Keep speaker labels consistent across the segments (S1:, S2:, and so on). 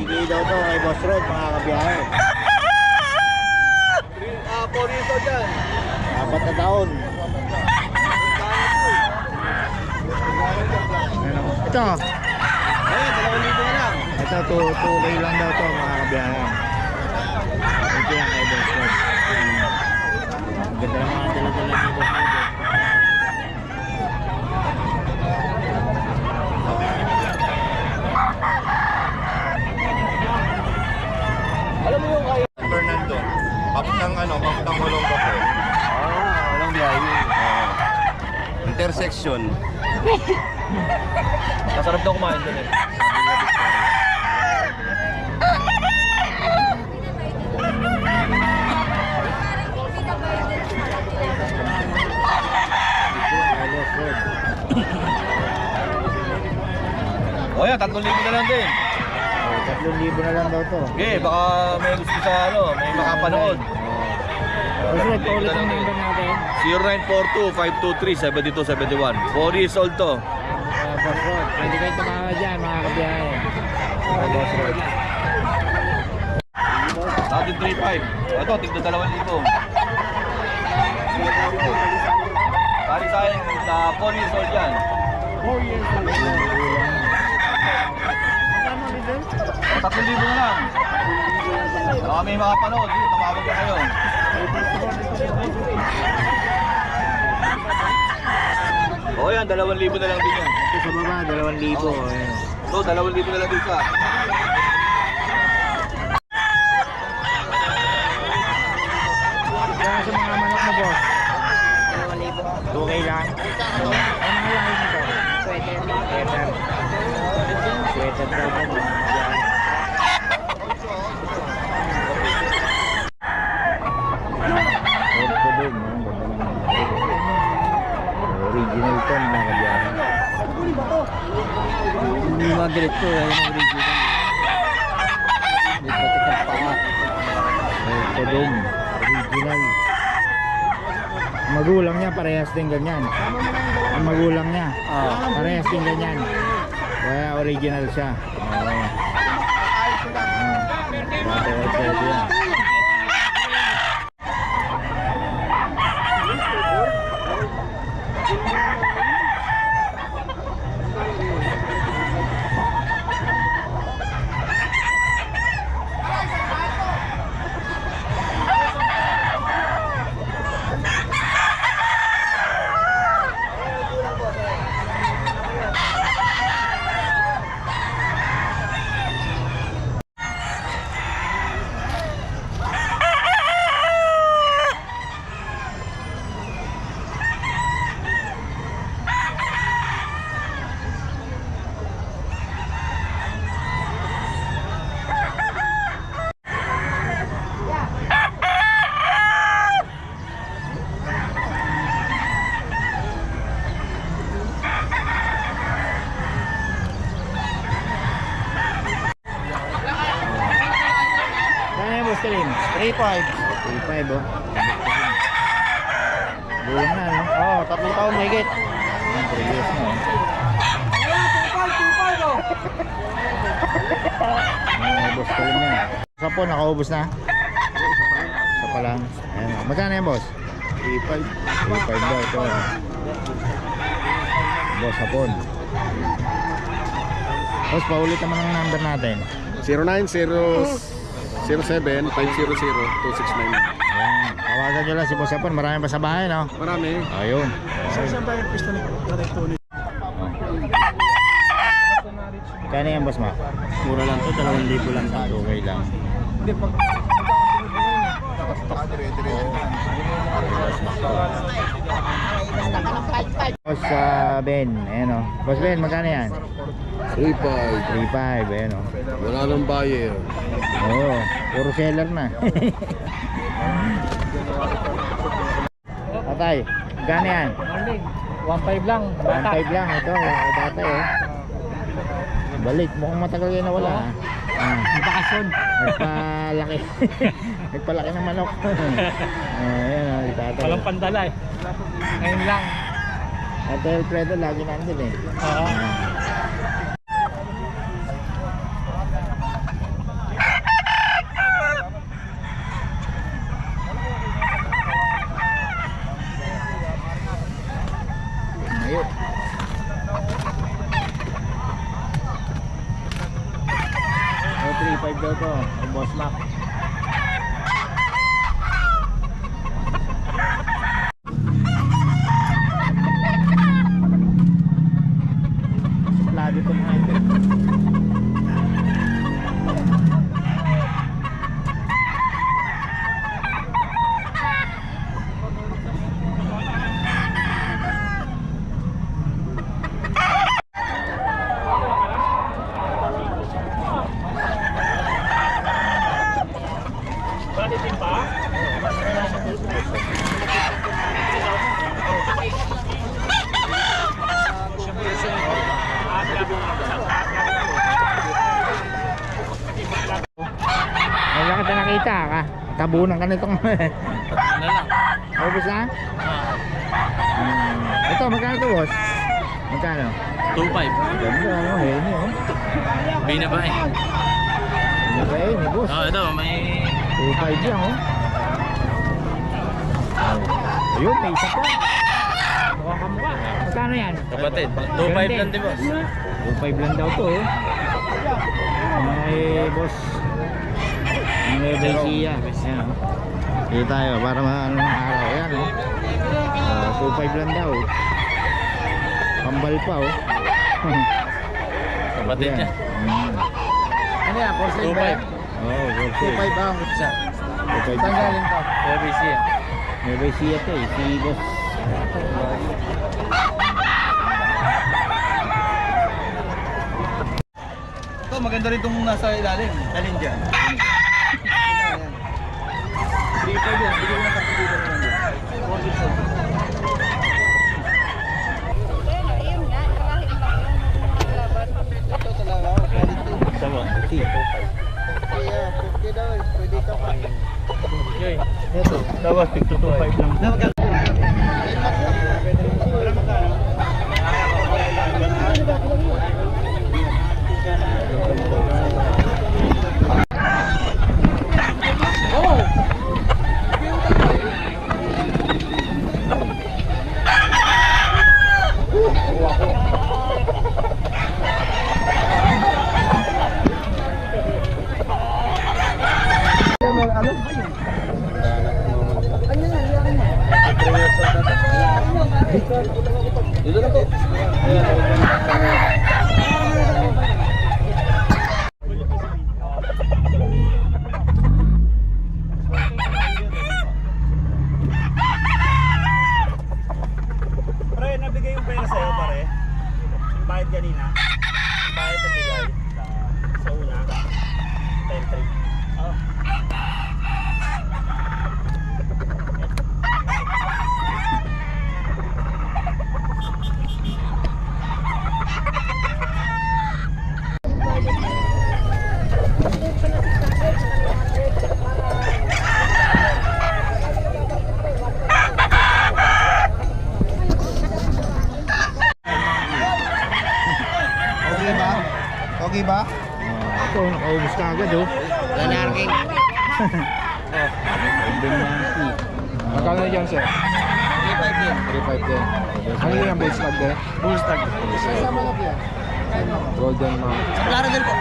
S1: Bigay daw to kay Boss Rod, mga kabiyahe.
S2: 4 years old yan.
S1: 4 na taon. Ano? Ito.
S2: Ayan, 2,000 na lang.
S1: Ito, 2K lang daw to, mga kabiyahe. Ito yan kay Boss Rod. Ganda ng mga dala-dala ni Boss Rod.
S2: Alam mo yung kaya?
S3: Fernando, papuntang Hulong Bapo.
S2: Walang biyahe.
S3: Intersection.
S2: Masarap daw kumain doon eh. O yan, 3,000 na lang din.
S1: 3,000 na lang daw to.
S2: Okay, baka may gusto sa may makapanood.
S1: Boss Rod, paulit ang number natin.
S2: 0942-523-7271. 4 years old to.
S1: Boss Rod, pwede kayo tumama dyan, mga kabiyahe. Boss Rod.
S2: Natin 3,500. Ito, tigda 2,000. Pari sa akin, sa 4 years old yan.
S1: 4 years old.
S2: 3,000 na lang. Baka may makapanood, tumawag ka kayo. O yan, 2,000 na lang din yan.
S1: Ito sa baba, 2,000. Ayan.
S2: So, 2,000 na lang din siya.
S1: Kaya sa mga manok mo, boss? 2,000. 2K lang? Ano mga lahi nito? Sweater. Sweater daw po, mga kabiyahe. Original to, mga kabiyahe. Yung mga ganito, ayun ang original. May patik ang paa. Ortodome, original. Magulang niya, parehas din ganyan. Ang magulang niya, parehas din ganyan. Kaya original siya. Pwede yan. Kalim? 3,500. 3,500 oh. Bulang na no? Oo, 3 taon na higit. 3 years na oh. Boss Kalim na. Sa po, nakaubos na? Isa pa lang. Ayan oh. Magkano yan boss? 3,500. 3,500 daw ito. Boss hapon. Boss, paulit naman ang number natin.
S3: 0907-500-269.
S1: Ayan, tawagan nyo lang si Boss Hapon. Marami pa sa bahay, no?
S3: Marami.
S1: Ayun.
S3: Saan ba yung pista ni Tony?
S1: Kano yan, Boss Ma?
S3: Mura lang to, 2,000 lang.
S1: Okay lang.
S3: Hindi, pag
S1: Boss Ben, ayan o. Boss Ben, magkano yan?
S3: 3,500.
S1: 3,500, ayan o.
S3: Wala nang buyer.
S1: Oo, puro seller na. Patay, magkano yan?
S2: 1,500 lang.
S1: 1,500 lang, ito, bata eh. Balik, mukhang matagal yan nawala.
S2: Bakasyon.
S1: Nagpalaki. Nagpalaki ng manok. Ayan o, itatay.
S2: Walang pandala eh. Ngayon lang.
S1: Ate Alfredo, lagi nandun eh.
S2: Oo.
S1: 3.5 daw to. Ang Boss Mac. Suplado to mga ito. Wala ka nakita ka. Tabunan ka nitong
S2: Ano lang?
S1: ubos na? Ito, magkano to, boss? Magkano?
S2: 2.5.
S1: Ganda, ano, henyo, oh.
S2: Bina ba eh?
S1: Ano ba eh, boss?
S2: Ito, may...
S1: 2.5 lang, oh. Ayun, may isa pa. Mukha ka mukha. Magkano yan?
S2: Kapatid, 2.5 lang di boss.
S1: 2.5 lang daw to, oh. May boss. May Besia. Ayan, oh. Dito tayo para maano ng araw. Ayan, oh. 2.5 lang daw. Kambal pa, oh.
S2: Kapatid niya.
S1: Ano yan? Porcelain ba yan?
S2: 2.5.
S1: Oo, porcelain.
S2: 2.5 ang isa.
S1: 2.5.
S2: Saan galing to? ABC yan.
S1: May Besia to, eh. Si boss.
S2: Ito, maganda rin itong nasa ilalim. Alin dyan? 3.5 yan. Bigyan mo ng kapatid naman dyan. 4 years old. Sama. Okay. Dapat 2.5 lang. Dito na to.
S4: Pre, nabigay yung pera sa'yo, pare. Yung bayad kanina. Yung bayad na bigay sa una. 10-3. Oh.
S2: Okay ba?
S1: Ito, nakaubos ka agad, oh.
S2: Lanarking.
S3: Magkano dyan, sir?
S2: 3.5 din.
S3: 3.5 din. Ano yung bull stag din?
S2: Bull stag.
S3: Golden mount.
S2: Sa Plaradel po.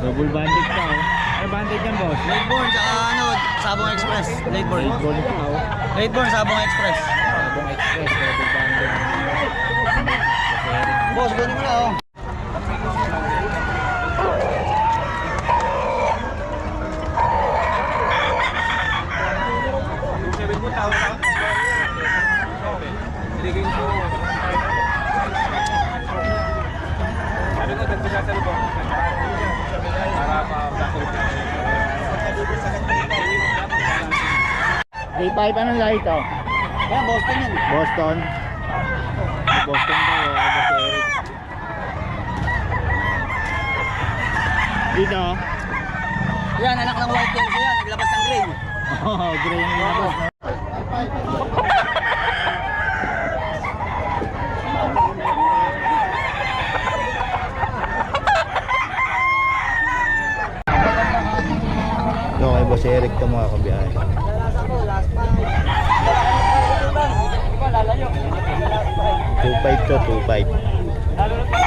S1: Double banded pa, oh. Ano banded yan, boss?
S2: Lateborn, tsaka ano, Sabong Express. Lateborn.
S1: Gold pa, oh.
S2: Lateborn, Sabong Express.
S1: Sabong Express, double banded.
S2: Boss, gano'n mo na oh.
S1: K5, anong lahi ito?
S2: Yan, Boston yan.
S1: Boston. Boston daw, oh. Boss Eric. Dito, oh.
S2: Yan, anak ng white tail yan. Naglabas ng gray.
S1: Oh, gray yung labas, no? Ito kay Boss Eric ito mga kabiyahe. 2.5 to 2.5.